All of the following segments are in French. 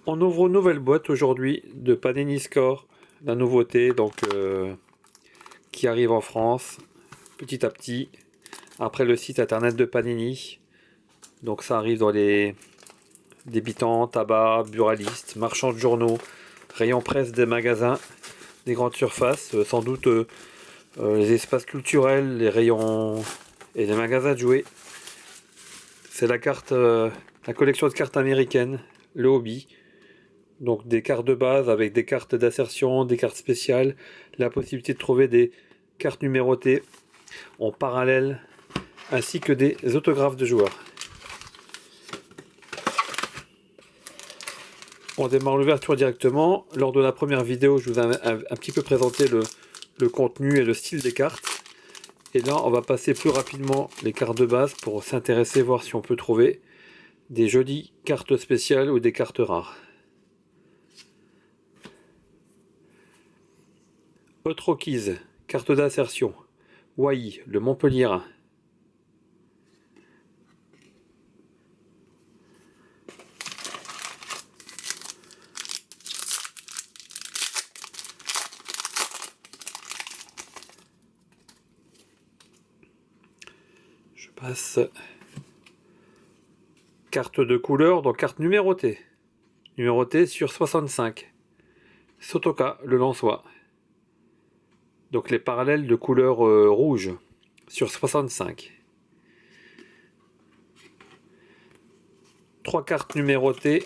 On ouvre une nouvelle boîte aujourd'hui de Panini Score, la nouveauté qui arrive en France petit à petit après le site internet de Panini. Donc ça arrive dans les débitants, tabac, buralistes, marchands de journaux, rayons presse des magasins, des grandes surfaces, sans doute les espaces culturels, les rayons et les magasins de jouets. C'est la collection de cartes américaines, le hobby. Donc des cartes de base avec des cartes d'insertion, des cartes spéciales, la possibilité de trouver des cartes numérotées en parallèle, ainsi que des autographes de joueurs. On démarre l'ouverture directement. Lors de la première vidéo, je vous ai un petit peu présenté le contenu et le style des cartes. Et là, on va passer plus rapidement les cartes de base pour s'intéresser, voir si on peut trouver des jolies cartes spéciales ou des cartes rares. Hot Rockies, carte d'insertion. Wai, le Montpellierin. Je passe. Carte de couleur, donc carte numérotée. Numérotée sur 65. Sotoka, le Lensois. Donc les parallèles de couleur rouge sur 65. 3 cartes numérotées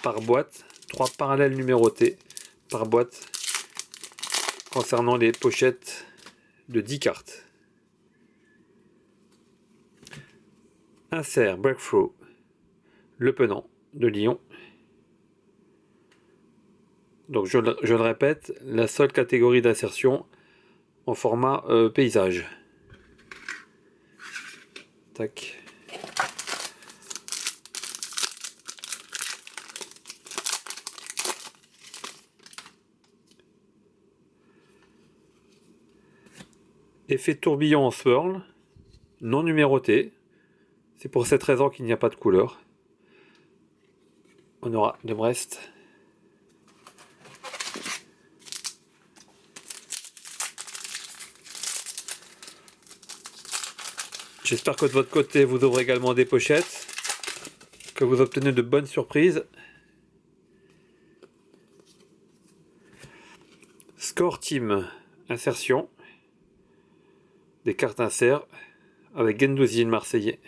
par boîte. 3 parallèles numérotés par boîte concernant les pochettes de 10 cartes. Insert Breakthrough, le Penant de Lyon. Donc je le répète, la seule catégorie d'insertion en format paysage. Tac. Effet tourbillon en swirl, non numéroté. C'est pour cette raison qu'il n'y a pas de couleur. On aura de Brest. J'espère que de votre côté, vous ouvrez également des pochettes, que vous obtenez de bonnes surprises. Score Team, insertion. Des cartes insert avec Gendouzi, le Marseillais.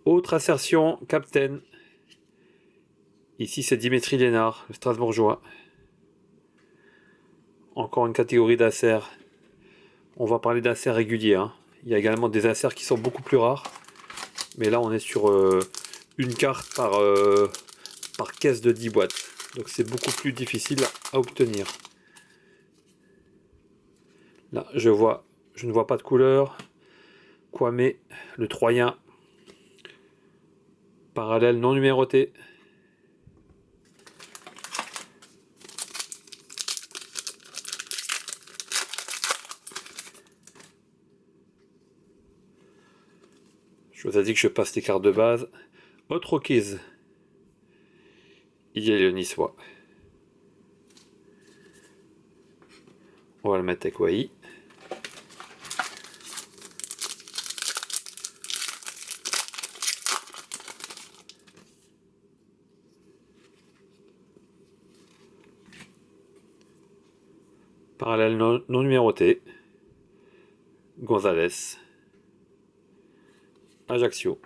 Autre insertion, Captain. Ici, c'est Dimitri Lénard, le Strasbourgeois. Encore une catégorie d'inserts. On va parler d'inserts réguliers. Hein. Il y a également des inserts qui sont beaucoup plus rares. Mais là, on est sur une carte par caisse de 10 boîtes. Donc c'est beaucoup plus difficile à obtenir. Là, je ne vois pas de couleur. Kwame, le Troyen. Parallèle non numéroté. Je vous ai dit que je passe les cartes de base. Hot Rockies. Il y a le Niçois. On va le mettre avec Wai. Parallèle non numéroté. Gonzalez. Ajaccio.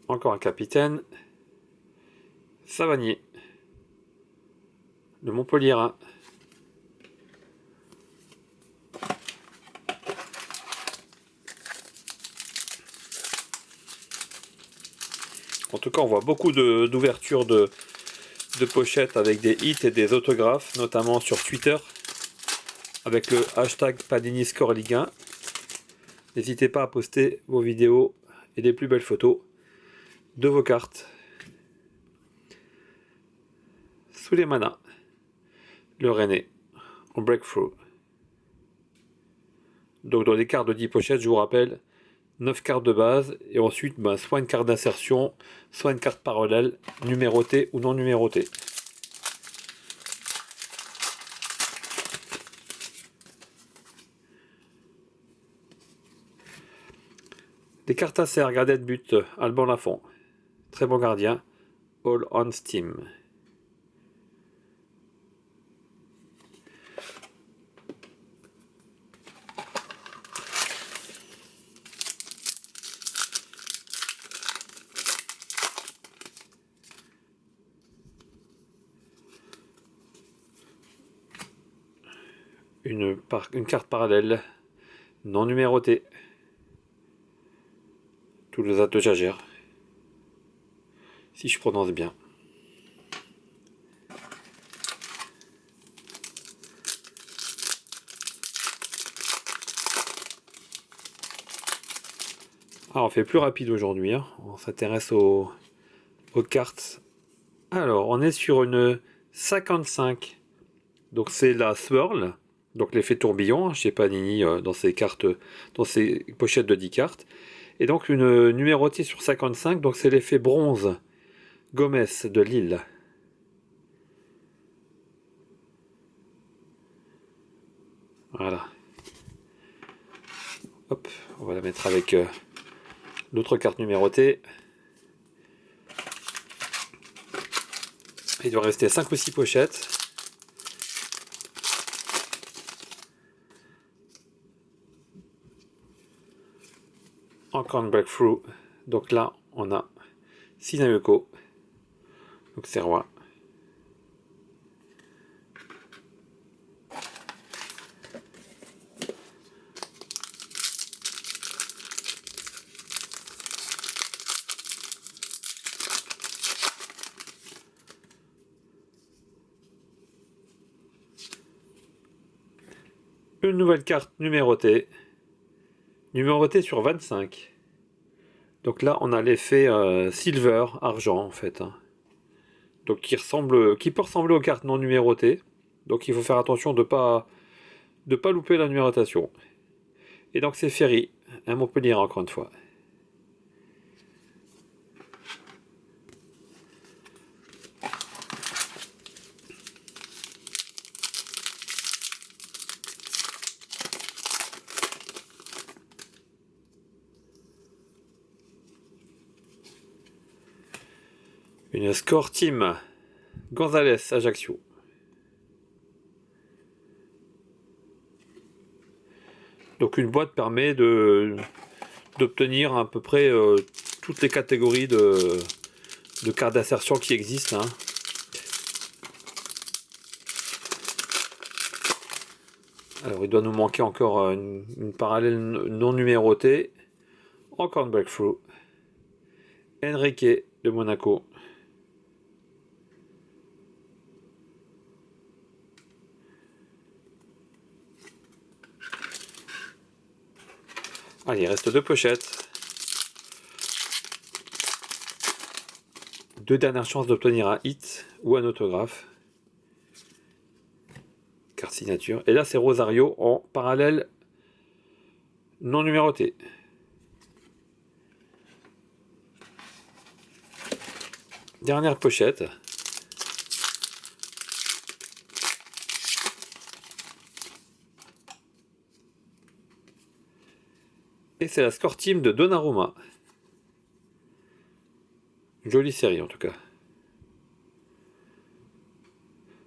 Encore un capitaine. Savanier. Le Montpellierin. En tout cas, on voit beaucoup d'ouvertures de pochettes avec des hits et des autographes, notamment sur Twitter, avec le hashtag Panini Score Ligue 1. N'hésitez pas à poster vos vidéos et les plus belles photos de vos cartes. Souleymana, le Rennais, en breakthrough. Donc dans les cartes de 10 pochettes, je vous rappelle, 9 cartes de base, et ensuite soit une carte d'insertion, soit une carte parallèle, numérotée ou non numérotée. Des cartes à serre, gardien de but, Alban Lafont, très bon gardien, All on Steam. Une carte parallèle non numérotée. Toulouse de Jager, si je prononce bien. Alors on fait plus rapide aujourd'hui, hein. On s'intéresse aux cartes. Alors on est sur une 55, donc c'est la swirl, donc l'effet tourbillon chez Panini dans ces cartes, dans ces pochettes de 10 cartes. Et donc une numérotée sur 55, donc c'est l'effet bronze, Gomez de Lille. Voilà. Hop, on va la mettre avec l'autre carte numérotée. Il doit rester 5 ou 6 pochettes. Encore un breakthrough. Donc là, on a Sinayoko. Donc c'est roi. Une nouvelle carte numérotée. Numérotée sur 25. Donc là, on a l'effet silver, argent en fait. Hein. Donc qui peut ressembler aux cartes non numérotées. Donc il faut faire attention de pas louper la numérotation. Et donc c'est Ferry, un Montpellier encore une fois. Une score team Gonzalez Ajaccio. Donc une boîte permet d'obtenir à peu près toutes les catégories de cartes d'insertion qui existent. Hein. Alors il doit nous manquer encore une parallèle non numérotée. Encore un breakthrough. Enrique de Monaco. Allez, il reste 2 pochettes. 2 dernières chances d'obtenir un hit ou un autographe. Carte signature. Et là, c'est Rosario en parallèle non numéroté. Dernière pochette. Et c'est la score team de Donnarumma. Jolie série en tout cas.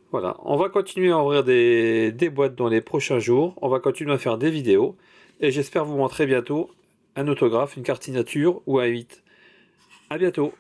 Voilà, on va continuer à ouvrir des boîtes dans les prochains jours. On va continuer à faire des vidéos. Et j'espère vous montrer bientôt un autographe, une carte signature ou un 8. A bientôt.